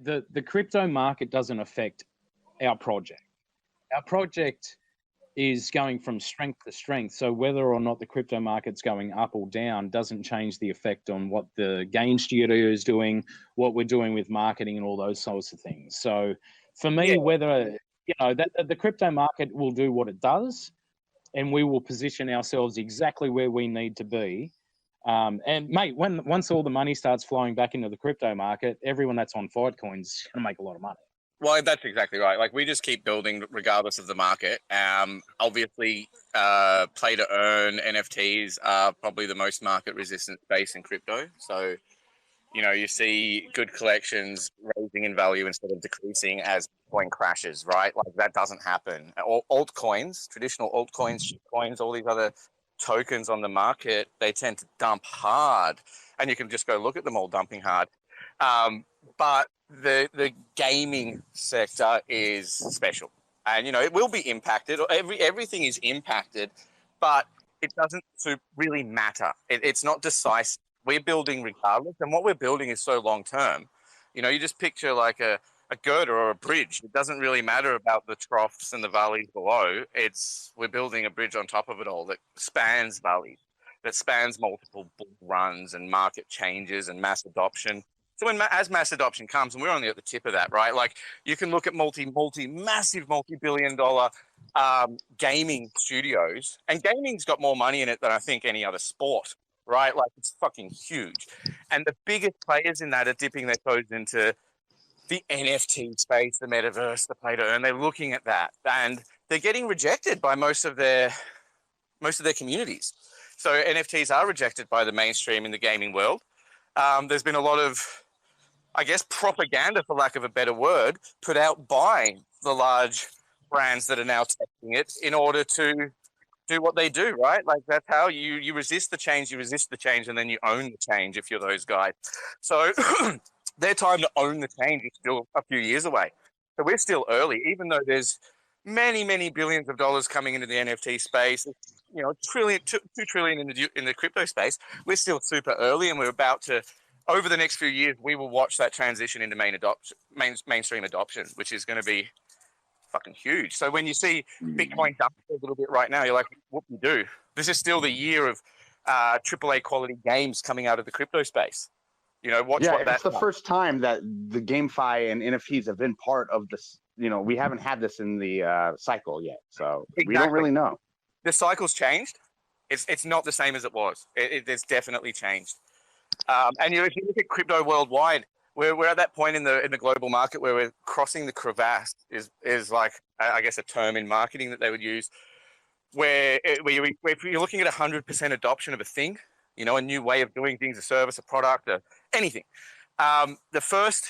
the crypto market doesn't affect our project. Our project is going from strength to strength. So whether or not the crypto market's going up or down doesn't change the effect on what the game studio is doing, what we're doing with marketing and all those sorts of things. So for me, whether, that the crypto market will do what it does, and we will position ourselves exactly where we need to be. And mate, once all the money starts flowing back into the crypto market, everyone that's on Fightercoin is going to make a lot of money. Well, that's exactly right. Like, we just keep building regardless of the market. Obviously, play to earn NFTs are probably the most market resistant space in crypto. So, you see good collections raising in value instead of decreasing as coin crashes, right? Like, that doesn't happen. Altcoins, traditional altcoins, shitcoins, all these other tokens on the market, they tend to dump hard, and you can just go look at them all dumping hard. But the gaming sector is special, and it will be impacted. Everything is impacted, but it doesn't really matter. It's not decisive. We're building regardless, and what we're building is so long term. You just picture like a girder or a bridge. It doesn't really matter about the troughs and the valleys below. We're building a bridge on top of it all that spans valleys, that spans multiple bull runs and market changes and mass adoption. So as mass adoption comes, and we're only at the tip of that, right? Like, you can look at massive multi-billion-dollar gaming studios, and gaming's got more money in it than I think any other sport, right? Like, it's fucking huge. And the biggest players in that are dipping their toes into the NFT space, the metaverse, the play to earn. They're looking at that, and they're getting rejected by most of their communities. So NFTs are rejected by the mainstream in the gaming world. There's been a lot of, I guess, propaganda, for lack of a better word, put out by the large brands that are now testing it in order to do what they do, right? Like, that's how you resist the change, and then you own the change if you're those guys. So their time to own the change is still a few years away. So we're still early, even though there's many, many billions of dollars coming into the NFT space, $2 trillion in the crypto space. We're still super early, and we're about to, over the next few years, we will watch that transition into mainstream adoption, which is going to be fucking huge. So when you see Bitcoin dump a little bit right now, you're like, what do we do? This is still the year of AAA quality games coming out of the crypto space. It's the first time that the GameFi and NFTs have been part of this. We haven't had this in the cycle yet, so we don't really know. The cycle's changed. It's not the same as it was. It's definitely changed. And if you look at crypto worldwide, we're at that point in the global market where we're crossing the crevasse. Is like, I guess, a term in marketing that they would use, where if you're looking at 100% adoption of a thing, a new way of doing things, a service, a product, anything. The first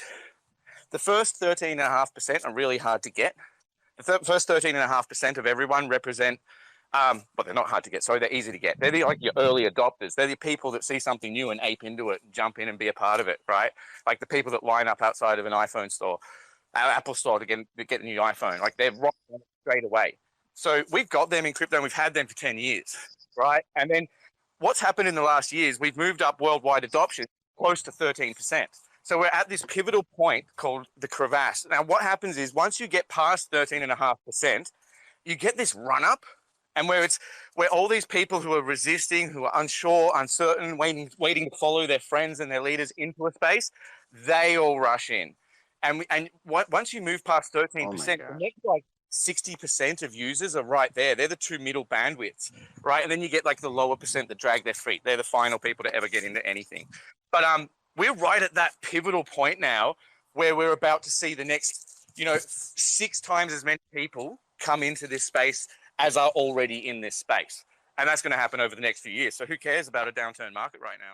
13.5% are really hard to get. The first 13.5% of everyone represent, but they're not hard to get. Sorry, they're easy to get. They're like your early adopters. They're the people that see something new and ape into it, jump in and be a part of it, right? Like the people that line up outside of an iPhone store, Apple store to get a new iPhone. Like, they're right straight away. So we've got them in crypto, and we've had them for 10 years, right? And then what's happened in the last years, we've moved up worldwide adoption close to 13%. So we're at this pivotal point called the crevasse. Now, what happens is, once you get past 13.5%, you get this run up, and where all these people who are resisting, who are unsure, uncertain, waiting to follow their friends and their leaders into a space, they all rush in. And once you move past 13%, the next, like, 60% of users are right there. They're the two middle bandwidths, right? And then you get like the lower percent that drag their feet. They're the final people to ever get into anything. But we're right at that pivotal point now where we're about to see the next, 6 times as many people come into this space as are already in this space. And that's going to happen over the next few years. So who cares about a downturn market right now?